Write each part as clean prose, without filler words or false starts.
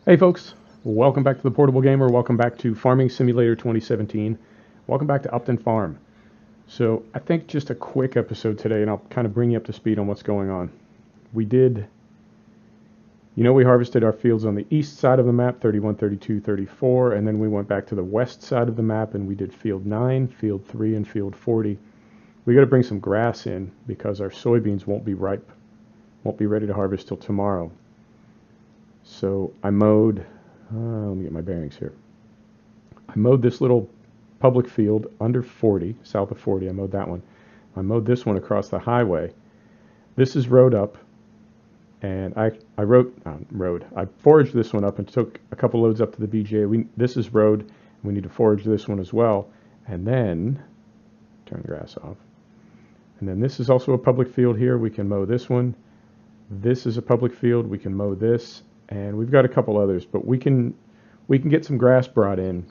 Hey folks, welcome back to the Portable Gamer. Welcome back to Farming Simulator 2017. Welcome back to Upton Farm. So I think just a quick episode today, and I'll kind of bring you up to speed on what's going on. We harvested our fields on the east side of the map, 31, 32, 34, and then we went back to the west side of the map and we did field 9, field 3, and field 40. We got to bring some grass in because our soybeans won't be ripe, won't be ready to harvest till tomorrow. So I mowed, let me get my bearings here. I mowed this little public field under 40, south of 40, I mowed that one. I mowed this one across the highway. This is rode up, and I foraged this one up and took a couple loads up to the BJ. This is rode, we need to forage this one as well. And then, turn grass off. And then this is also a public field here, we can mow this one. This is a public field, we can mow this. And we've got a couple others, but we can get some grass brought in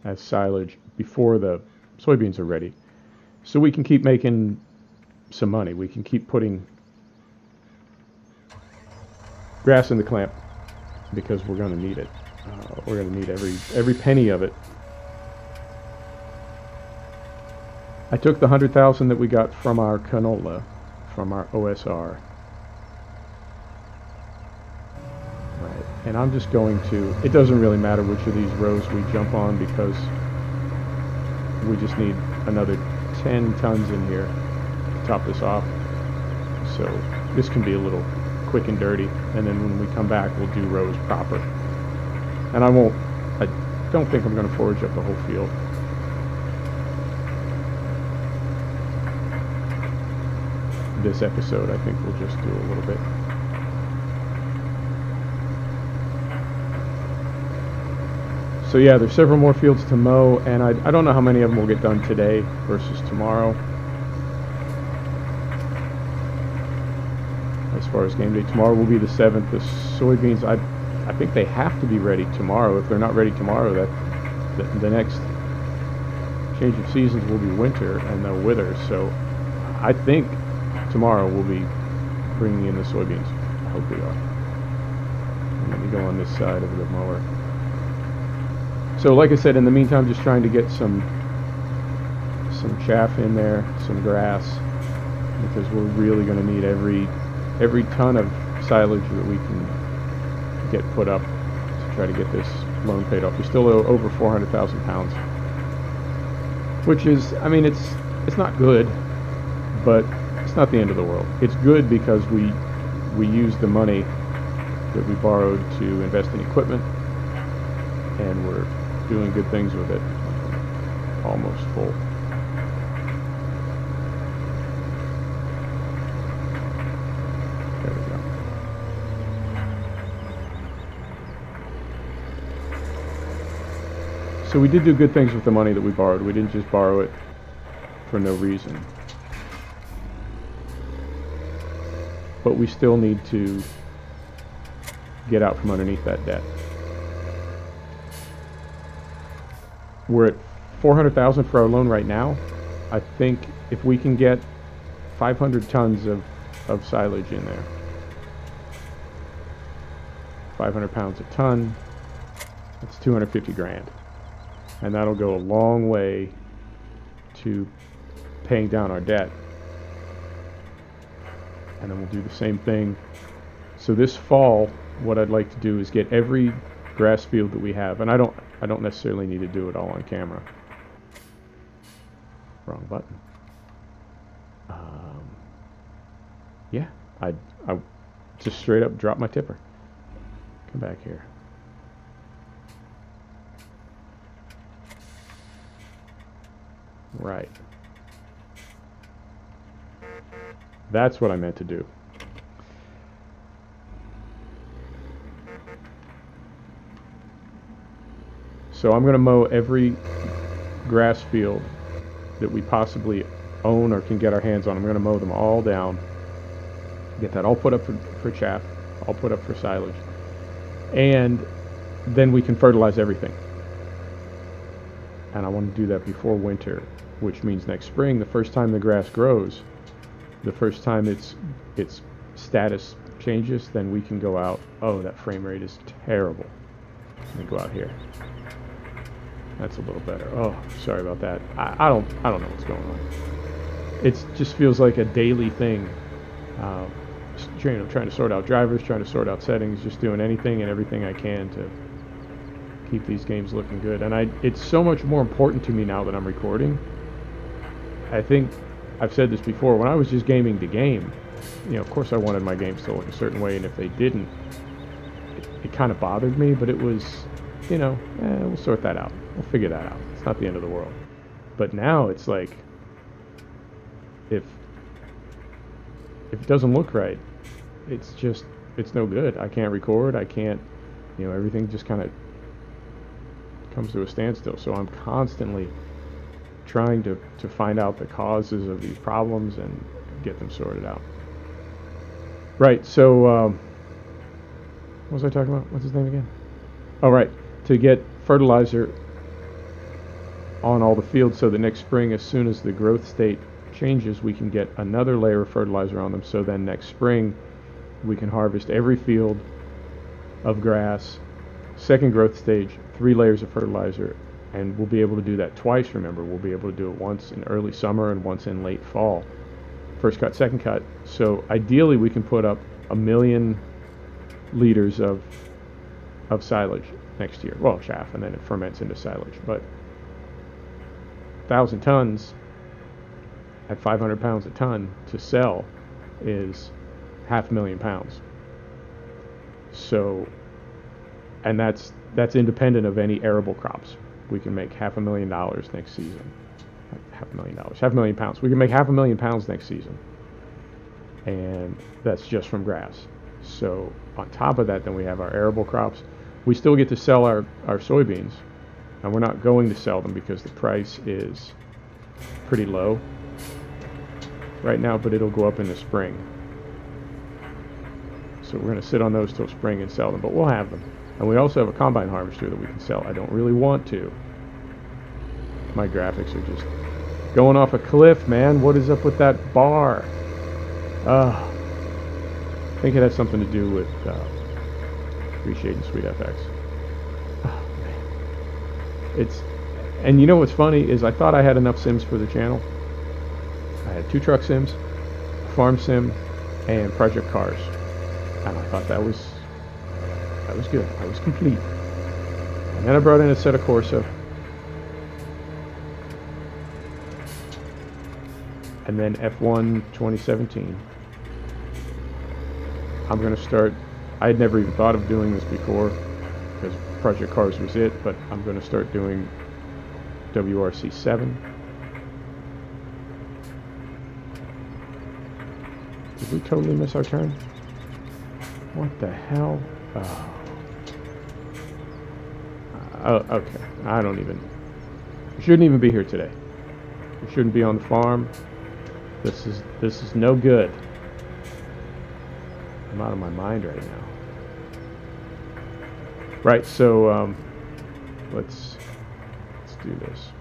as silage before the soybeans are ready. So we can keep making some money. We can keep putting grass in the clamp because we're going to need it. We're going to need every penny of it. I took the 100,000 that we got from our canola, from our OSR. And I'm just going to, it doesn't really matter which of these rows we jump on because we just need another 10 tons in here to top this off. So this can be a little quick and dirty, and then when we come back we'll do rows proper. And I don't think I'm going to forage up the whole field. This episode I think we'll just do a little bit. So yeah, there's several more fields to mow, and I don't know how many of them will get done today versus tomorrow. As far as game day, tomorrow will be the 7th. The soybeans, I think they have to be ready tomorrow. If they're not ready tomorrow, the next change of seasons will be winter and they'll wither. So I think tomorrow we'll be bringing in the soybeans. I hope we are. Let me go on this side of the mower. So like I said, in the meantime, just trying to get some chaff in there, some grass, because we're really going to need every ton of silage that we can get put up to try to get this loan paid off. We still owe over 400,000 pounds, which is, I mean, it's not good, but it's not the end of the world. It's good because we used the money that we borrowed to invest in equipment, and we're doing good things with it. Almost full. There we go. So we did do good things with the money that we borrowed. We didn't just borrow it for no reason. But we still need to get out from underneath that debt. We're at 400,000 for our loan right now. I think if we can get 500 tons of silage in there, 500 pounds a ton, that's 250 grand. And that'll go a long way to paying down our debt. And then we'll do the same thing. So this fall, what I'd like to do is get every grass field that we have, and I don't necessarily need to do it all on camera. Wrong button. Yeah, I just straight up drop my tipper. Come back here. Right. That's what I meant to do. So I'm going to mow every grass field that we possibly own or can get our hands on. I'm going to mow them all down. Get that all put up for chaff, all put up for silage. And then we can fertilize everything. And I want to do that before winter, which means next spring, the first time the grass grows, the first time its status changes, then we can go out. Oh, that frame rate is terrible. Let me go out here. That's a little better. Oh, sorry about that. I don't know what's going on. It just feels like a daily thing. Trying to sort out drivers, trying to sort out settings, just doing anything and everything I can to keep these games looking good. And it's so much more important to me now that I'm recording. I think I've said this before. When I was just gaming to game, of course I wanted my games to look a certain way, and if they didn't, it kind of bothered me. But it was, we'll sort that out. We'll figure that out. It's not the end of the world. But now it's like, if it doesn't look right, it's no good. I can't record. I can't, everything just kind of comes to a standstill. So I'm constantly trying to find out the causes of these problems and get them sorted out. Right, so what was I talking about? What's his name again? Oh, right, to get fertilizer on all the fields so that next spring, as soon as the growth state changes, we can get another layer of fertilizer on them, so then next spring we can harvest every field of grass, second growth stage, 3 layers of fertilizer, and we'll be able to do that twice. Remember, we'll be able to do it once in early summer and once in late fall. First cut, second cut. So ideally we can put up 1 million liters of silage next year. Well, chaff, and then it ferments into silage. But 1,000 tons at 500 pounds a ton to sell is 500,000 pounds. So, and that's independent of any arable crops. We can make $500,000 next season. $500,000, 500,000 pounds. We can make 500,000 pounds next season, and that's just from grass. So on top of that, then we have our arable crops. We still get to sell our soybeans, and we're not going to sell them because the price is pretty low right now, but it'll go up in the spring. So we're going to sit on those till spring and sell them, but we'll have them. And we also have a combine harvester that we can sell. I don't really want to. My graphics are just going off a cliff, man. What is up with that bar? I think it has something to do with appreciating SweetFX. Oh, man. And you know what's funny is I thought I had enough sims for the channel. I had 2 truck sims, a farm sim, and project cars. And I thought that was good. I was complete. And then I brought in a set of Corsa. And then F1 2017. I'm going to start, I had never even thought of doing this before because Project Cars was it, but I'm going to start doing WRC 7. Did we totally miss our turn? What the hell? Oh, okay. I don't even, we shouldn't even be here today. We shouldn't be on the farm. This is no good. I'm out of my mind right now. Right, so let's do this.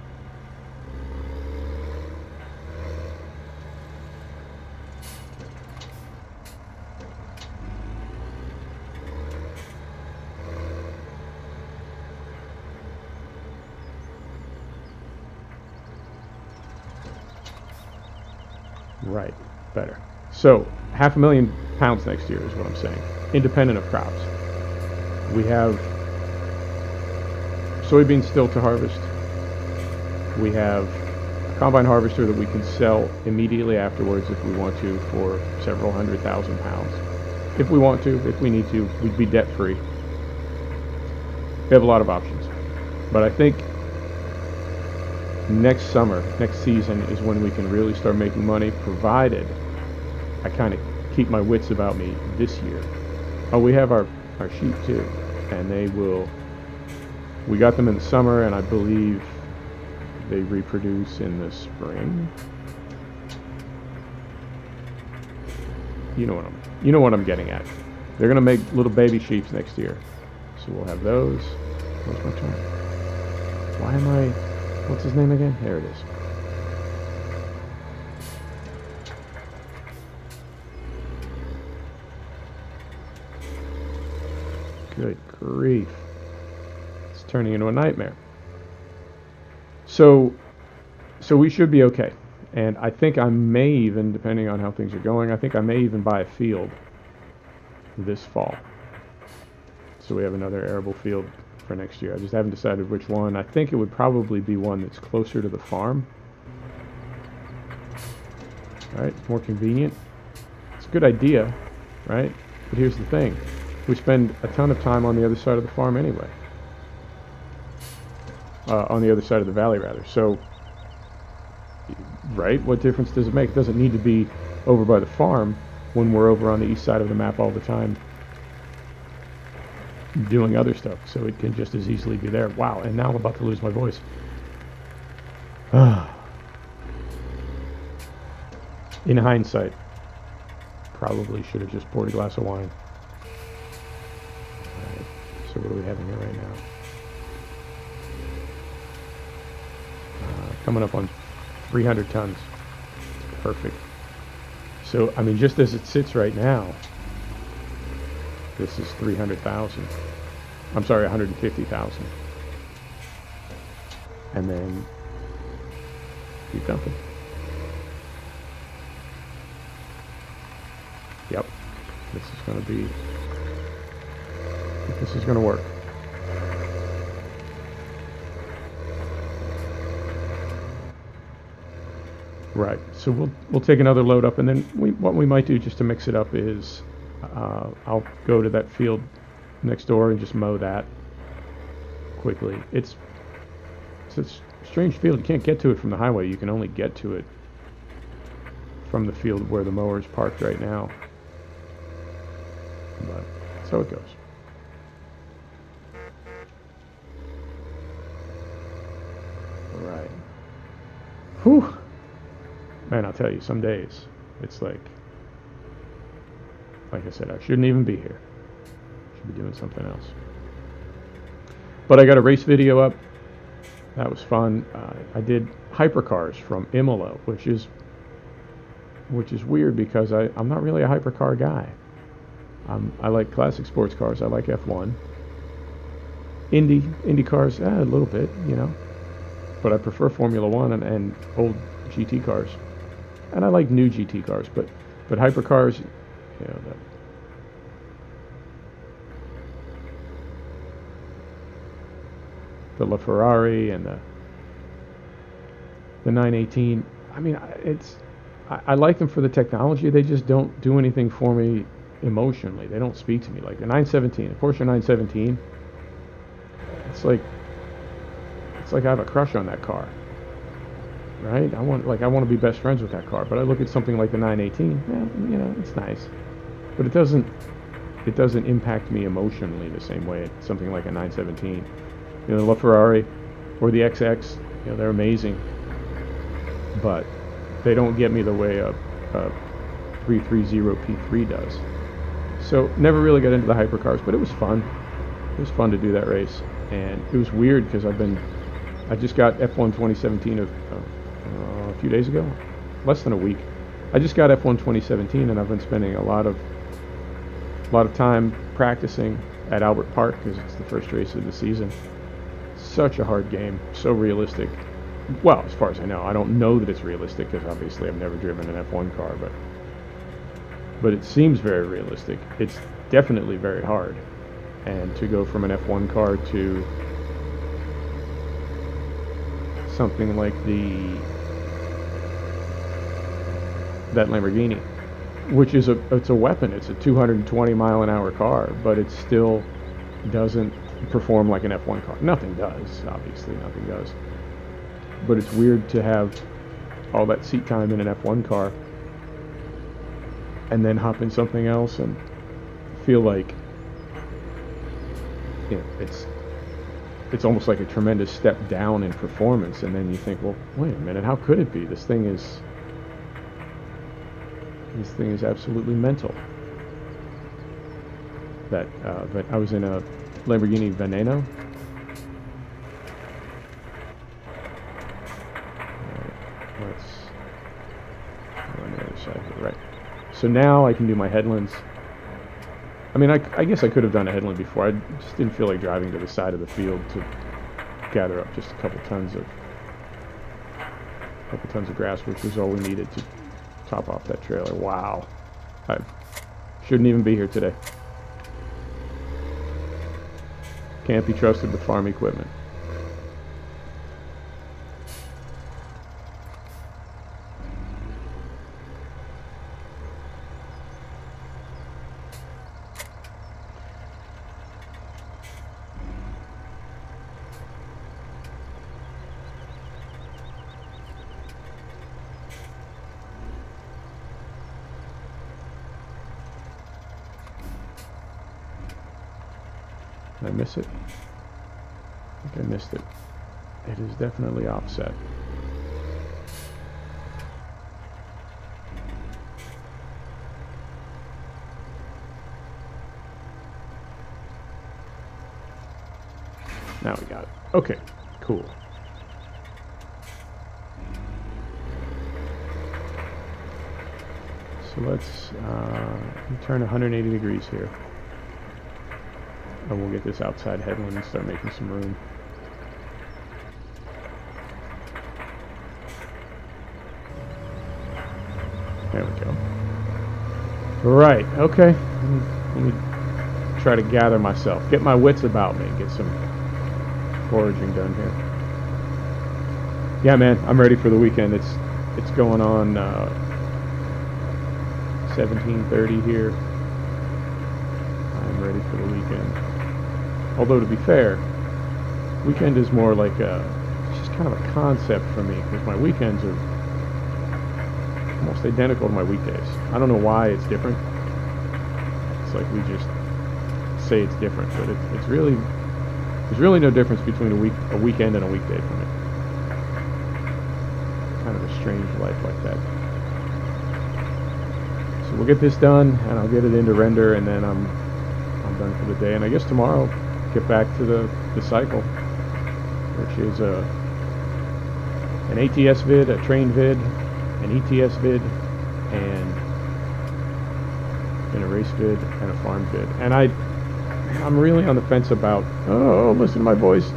Right, better. So 500,000 pounds next year is what I'm saying, independent of crops. We have soybeans still to harvest. We have a combine harvester that we can sell immediately afterwards if we want to for several 100,000 pounds. If we want to, if we need to, we'd be debt free. We have a lot of options. But I think next summer, next season is when we can really start making money, provided I kind of keep my wits about me this year. Oh, we have our sheep too, and we got them in the summer, and I believe they reproduce in the spring. You know what I'm getting at. They're gonna make little baby sheep next year, so we'll have those. Where's my turn? Why am I? What's his name again? There it is. Good grief. turning into a nightmare. So we should be okay. And I think I may even, depending on how things are going, I think I may even buy a field this fall. So we have another arable field for next year. I just haven't decided which one. I think it would probably be one that's closer to the farm. Right? It's more convenient. It's a good idea, right? But here's the thing. We spend a ton of time on the other side of the farm anyway. On the other side of the valley, rather. So, right? What difference does it make? It doesn't need to be over by the farm when we're over on the east side of the map all the time doing other stuff. So it can just as easily be there. Wow, and now I'm about to lose my voice. In hindsight, probably should have just poured a glass of wine. Alright, so what are we having here right now? Coming up on 300 tons. Perfect. So, I mean, just as it sits right now, this is 300,000. I'm sorry, 150,000. And then keep dumping. Yep. This is going to be, this is going to work. Right. So we'll take another load up, and then what we might do just to mix it up is I'll go to that field next door and just mow that quickly. It's a strange field. You can't get to it from the highway. You can only get to it from the field where the mower is parked right now. But that's how it goes. Right. Whew. Man, I'll tell you, some days it's like I said, I shouldn't even be here. I should be doing something else. But I got a race video up. That was fun. I did hypercars from Imola, which is weird because I'm not really a hypercar guy. I like classic sports cars. I like F1. Indy cars, a little bit, you know. But I prefer Formula One and old GT cars. And I like new GT cars, but hypercars, you know, the LaFerrari and the 918. I mean, I like them for the technology. They just don't do anything for me emotionally. They don't speak to me. Like the 917, the Porsche 917. It's like I have a crush on that car. Right? I want to be best friends with that car. But I look at something like the 918. Yeah, you know, it's nice, but it doesn't impact me emotionally the same way something like a 917. You know, the LaFerrari or the XX. You know, they're amazing, but they don't get me the way a 330 P3 does. So never really got into the hypercars, but it was fun. It was fun to do that race, and it was weird because I just got F1 2017 a few days ago, less than a week. I just got F1 2017, and I've been spending a lot of time practicing at Albert Park because it's the first race of the season. Such a hard game, so realistic. Well, as far as I know, I don't know that it's realistic because obviously I've never driven an F1 car, but it seems very realistic. It's definitely very hard, and to go from an F1 car to something like that Lamborghini, which is it's a weapon. It's a 220 mile an hour car, but it still doesn't perform like an F1 car. Nothing does, obviously, nothing does. But it's weird to have all that seat time in an F1 car and then hop in something else and feel like, you know, it's almost like a tremendous step down in performance, and then you think, well, wait a minute, how could it be? This thing is absolutely mental. That I was in a Lamborghini Veneno. Let's on the other side here, right? So now I can do my headlands. I mean, I guess I could have done a headland before. I just didn't feel like driving to the side of the field to gather up just a couple tons of grass, which was all we needed to top off that trailer. Wow. I shouldn't even be here today. Can't be trusted with farm equipment. Did I miss it? I think I missed it. It is definitely offset. Now we got it. Okay, cool. So let's turn 180 degrees here. And we'll get this outside headland and start making some room. There we go. Right, okay. Let me try to gather myself. Get my wits about me and get some foraging done here. Yeah, man, I'm ready for the weekend. It's going on 17:30 here. I'm ready for the weekend. Although, to be fair, weekend is more like it's just kind of a concept for me, because my weekends are almost identical to my weekdays. I don't know why it's different. It's like we just say it's different, but it's really, there's really no difference between a weekend and a weekday for me. Kind of a strange life like that. So we'll get this done, and I'll get it into render, and then I'm done for the day. And I guess tomorrow, get back to the cycle, which is an ATS vid, a train vid, an ETS vid, and a race vid, and a farm vid. And I'm really on the fence about, oh, listen to my voice.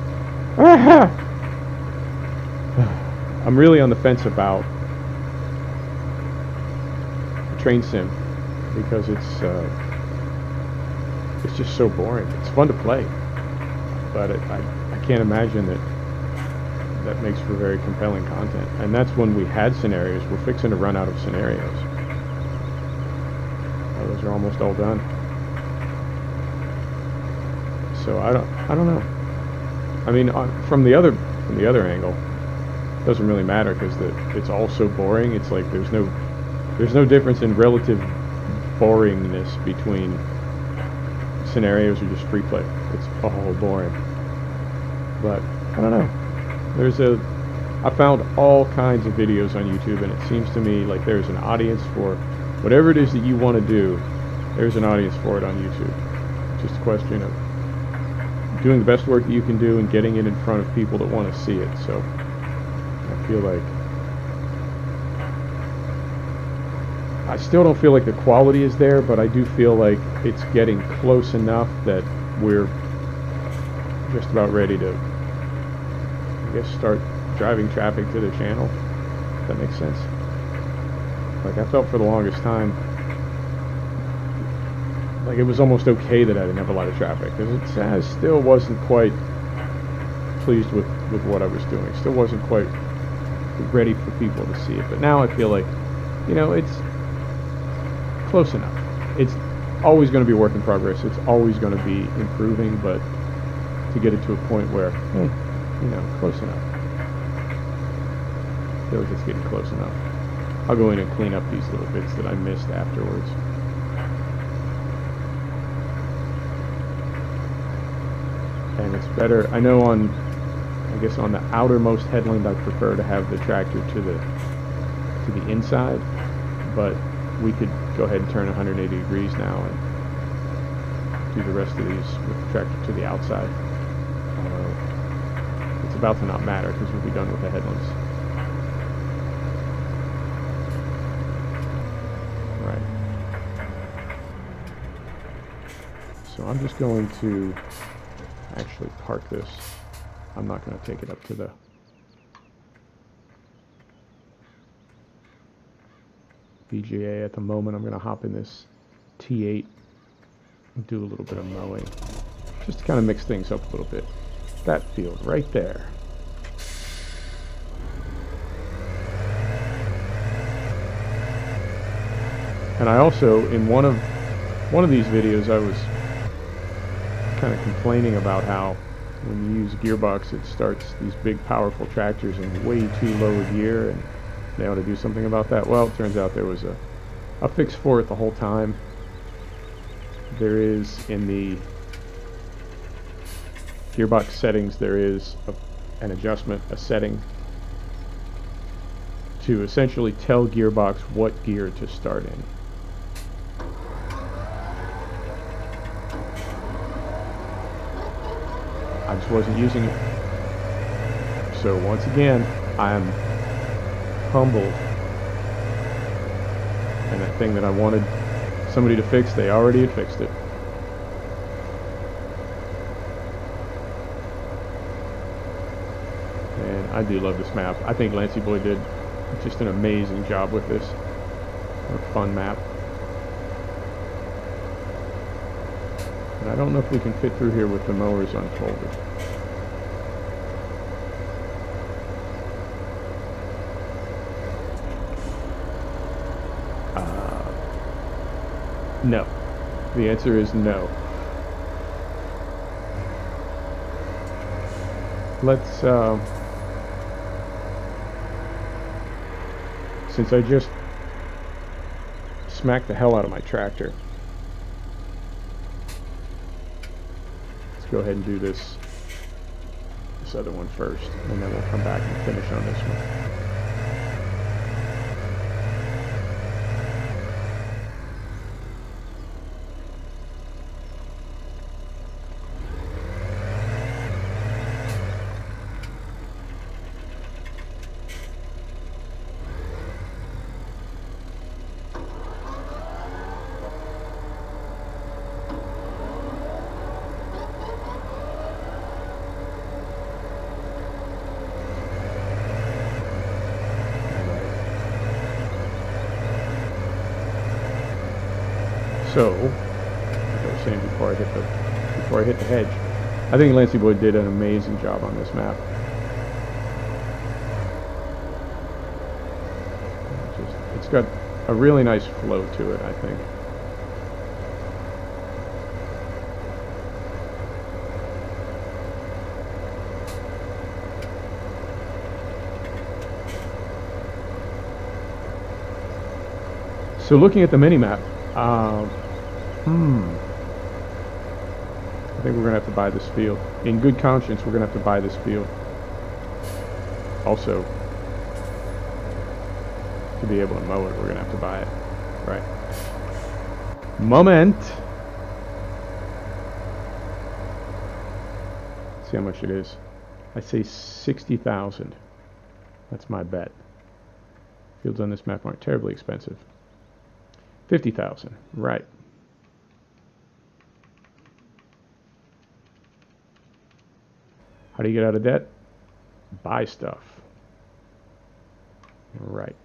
I'm really on the fence about a train sim, because it's just so boring. It's fun to play, but I can't imagine that makes for very compelling content. And that's when we had scenarios. We're fixing to run out of scenarios. Those are almost all done. So I don't know. I mean, from the other angle, it doesn't really matter, because it's all so boring. It's like there's no difference in relative boringness between scenarios or just free play. It's all boring. But I don't know. I found all kinds of videos on YouTube, and it seems to me like there's an audience for whatever it is that you want to do. There's an audience for it on YouTube. It's just a question of doing the best work that you can do and getting it in front of people that want to see it. So I feel like I still don't feel like the quality is there, but I do feel like it's getting close enough that we're just about ready to, I guess, start driving traffic to the channel. If that makes sense. Like, I felt for the longest time like it was almost okay that I didn't have a lot of traffic, because I still wasn't quite pleased with what I was doing. Still wasn't quite ready for people to see it. But now I feel like, it's close enough. It's always going to be a work in progress. It's always going to be improving, but to get it to a point where, hey, close enough. I feel like it's getting close enough. I'll go in and clean up these little bits that I missed afterwards. And it's better. I know on the outermost headland, I prefer to have the tractor to the inside, but we could go ahead and turn 180 degrees now and do the rest of these with the tractor to the outside. It's about to not matter, because we'll be done with the headlands. Right. So I'm just going to actually park this. I'm not going to take it up to the VGA at the moment. I'm going to hop in this T8 and do a little bit of mowing, just to kind of mix things up a little bit. That field right there. And I also, in one of these videos, I was kind of complaining about how when you use Gearbox, it starts these big powerful tractors in way too low a gear, and they ought to do something about that. Well, it turns out there was a fix for it the whole time. There is, in the Gearbox settings, there is an adjustment, a setting, to essentially tell Gearbox what gear to start in. I just wasn't using it. So once again, I'm humbled. And that thing that I wanted somebody to fix, they already had fixed it. And I do love this map. I think Lancyboi did just an amazing job with this. What a fun map. And I don't know if we can fit through here with the mowers unfolded. No. The answer is no. Let's, since I just smacked the hell out of my tractor, let's go ahead and do this other one first, and then we'll come back and finish on this one. So, like I was saying before I hit the hedge, I think Lancyboi did an amazing job on this map. It's got a really nice flow to it, I think. So looking at the mini-map, I think we're going to have to buy this field. In good conscience, we're going to have to buy this field. Also, to be able to mow it, we're going to have to buy it. Right. Moment. Let's see how much it is. I say 60,000. That's my bet. Fields on this map aren't terribly expensive. 50,000. Right. How do you get out of debt? Buy stuff. Right.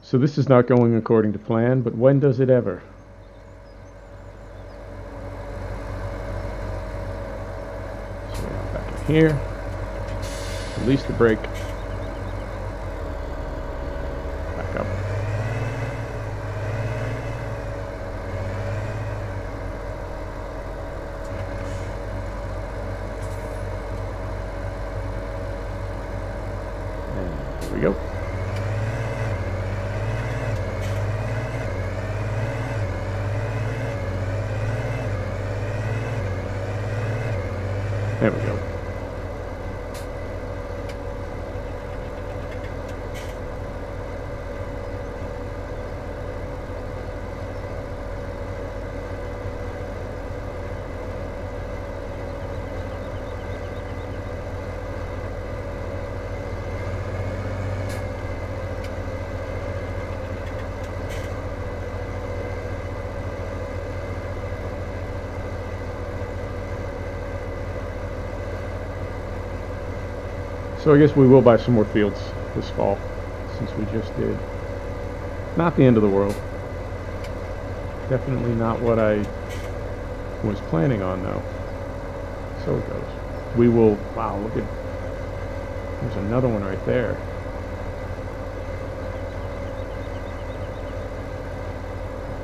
So this is not going according to plan, but when does it ever? So we're back in here. Release the brake. Back up. There we go. There we go. So I guess we will buy some more fields this fall, since we just did. Not the end of the world. Definitely not what I was planning on, though. So it goes. We will... Wow, look at... There's another one right there.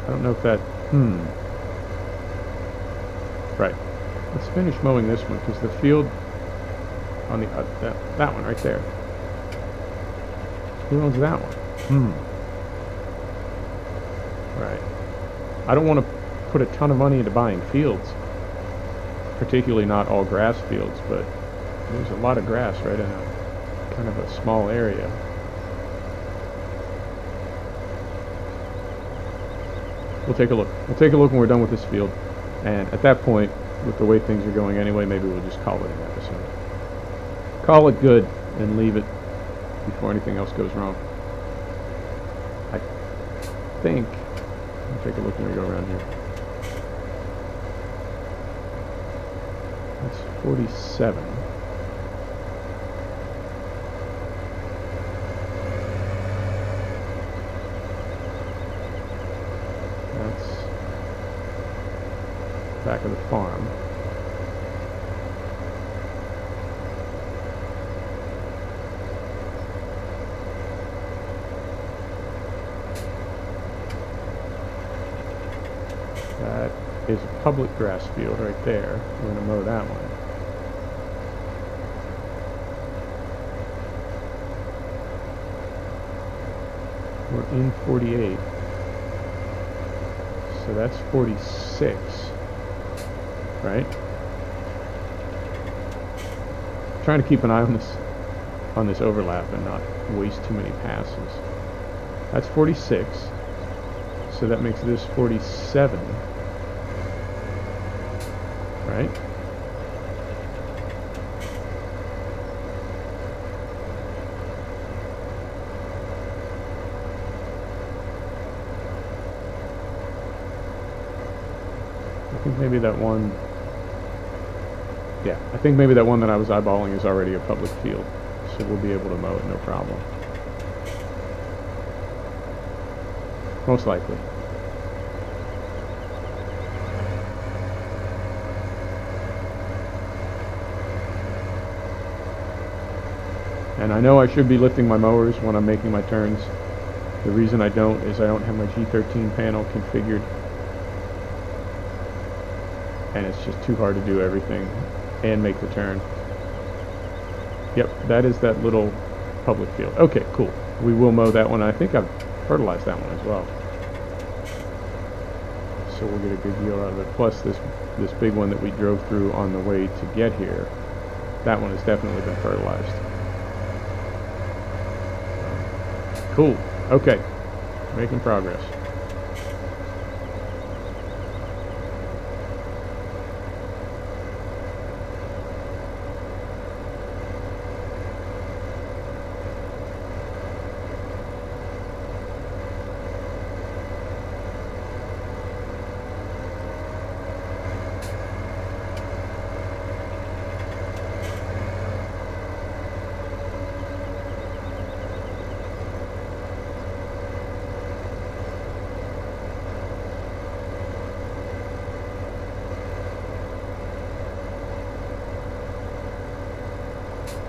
I don't know if that... Right. Let's finish mowing this one, because the field on the... that one right there. Who owns that one? Right. I don't want to put a ton of money into buying fields. Particularly not all grass fields, but there's a lot of grass right in a kind of a small area. We'll take a look. We'll take a look when we're done with this field. And at that point, with the way things are going anyway, maybe we'll just call it an episode. Call it good and leave it before anything else goes wrong. I think... I'll take a look when we go around here. That's 47. That's back of the farm. That is a public grass field right there. We're going to mow that one. We're in 48. So that's 46. Right? Trying to keep an eye on this overlap and not waste too many passes. That's 46. So that makes this 47. Right? I think maybe that one... Yeah, I think maybe that one that I was eyeballing is already a public field. So we'll be able to mow it, no problem. Most likely. And I know I should be lifting my mowers when I'm making my turns. The reason I don't is I don't have my G13 panel configured. And it's just too hard to do everything and make the turn. Yep, that is that little public field. Okay, cool. We will mow that one. I think I've fertilized that one as well. So we'll get a good yield out of it. Plus this big one that we drove through on the way to get here, that one has definitely been fertilized. Cool. Okay. Making progress.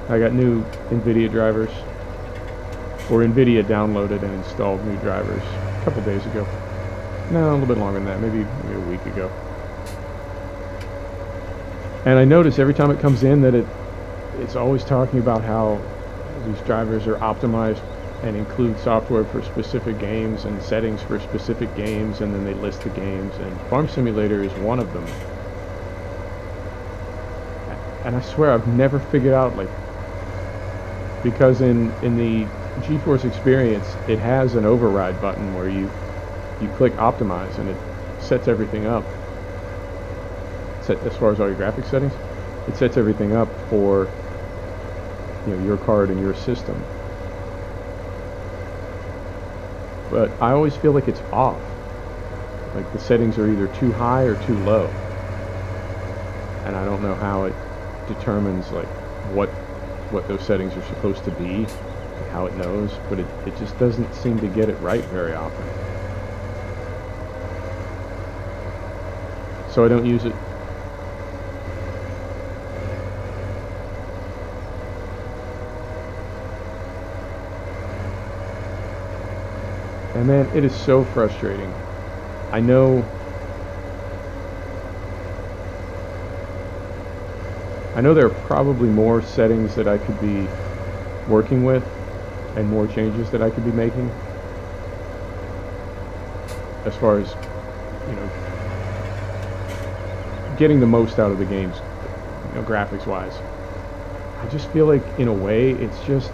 I got new NVIDIA drivers, or NVIDIA downloaded and installed new drivers a couple days ago. No, a little bit longer than that, maybe a week ago. And I notice every time it comes in that it's always talking about how these drivers are optimized and include software for specific games and settings for specific games, and then they list the games, and Farm Simulator is one of them. And I swear I've never figured out, like, because in the GeForce Experience, it has an override button where you click optimize and it sets everything up. As far as all your graphics settings, it sets everything up for, you know, your card and your system. But I always feel like it's off. Like the settings are either too high or too low. And I don't know how it determines like what what those settings are supposed to be, and how it knows, but it just doesn't seem to get it right very often. So I don't use it. And man, it is so frustrating. I know there are probably more settings that I could be working with and more changes that I could be making as far as, you know, getting the most out of the games, you know, graphics wise. I just feel like in a way it's just,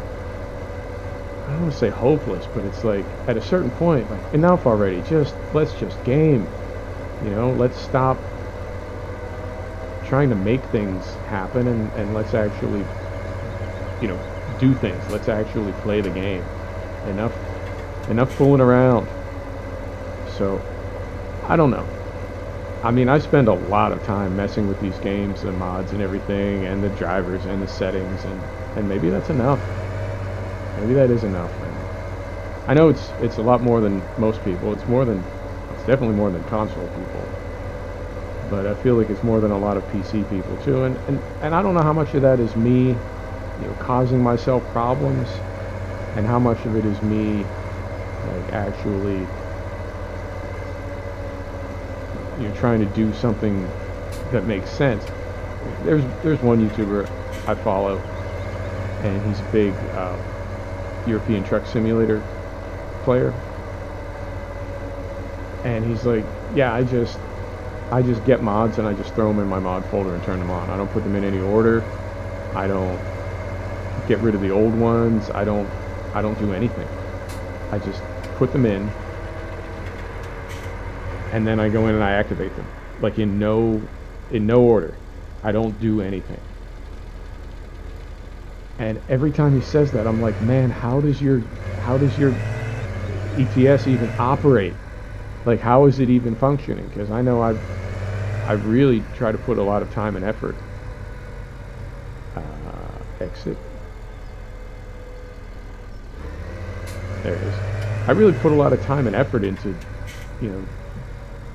I don't want to say hopeless, but it's like at a certain point, like enough already, let's just game, you know, let's stop trying to make things happen and let's actually, you know, do things. Let's actually play the game. Enough fooling around. So I don't know. I mean, I spend a lot of time messing with these games and mods and everything and the drivers and the settings, and maybe that's enough. Maybe that is enough. And I know it's a lot more than most people. It's definitely more than console people. But I feel like it's more than a lot of PC people too. And I don't know how much of that is me, you know, causing myself problems, and how much of it is me, like, actually, you know, trying to do something that makes sense. There's one YouTuber I follow, and he's a big European Truck Simulator player, and he's like, yeah, I just get mods and I just throw them in my mod folder and turn them on. I don't put them in any order. I don't get rid of the old ones. I don't do anything. I just put them in, and then I go in and I activate them, like in no order. I don't do anything. And every time he says that, I'm like, man, how does your ETS even operate? Like, how is it even functioning? Because I know I've really tried to put a lot of time and effort. Exit. There it is. I really put a lot of time and effort into, you know,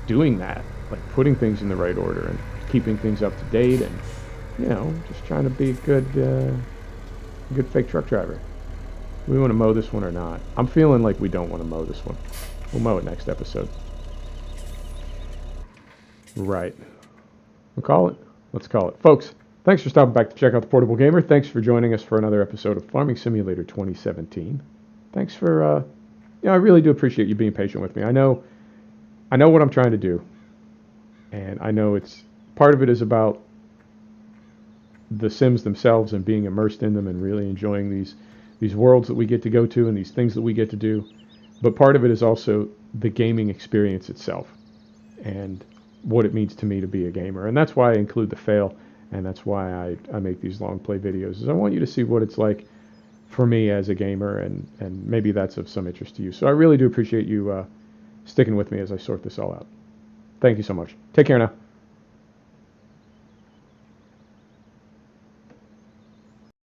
doing that, like putting things in the right order and keeping things up to date, and, you know, just trying to be a good fake truck driver. Do we want to mow this one or not? I'm feeling like we don't want to mow this one. We'll mow it next episode. Right. Let's call it. Folks, thanks for stopping back to check out The Portable Gamer. Thanks for joining us for another episode of Farming Simulator 2017. Thanks for, you know, I really do appreciate you being patient with me. I know what I'm trying to do. And I know part of it is about the Sims themselves and being immersed in them and really enjoying these worlds that we get to go to and these things that we get to do. But part of it is also the gaming experience itself and what it means to me to be a gamer. And that's why I include the fail, and that's why I make these long play videos, is I want you to see what it's like for me as a gamer, and maybe that's of some interest to you. So I really do appreciate you sticking with me as I sort this all out. Thank you so much. Take care now.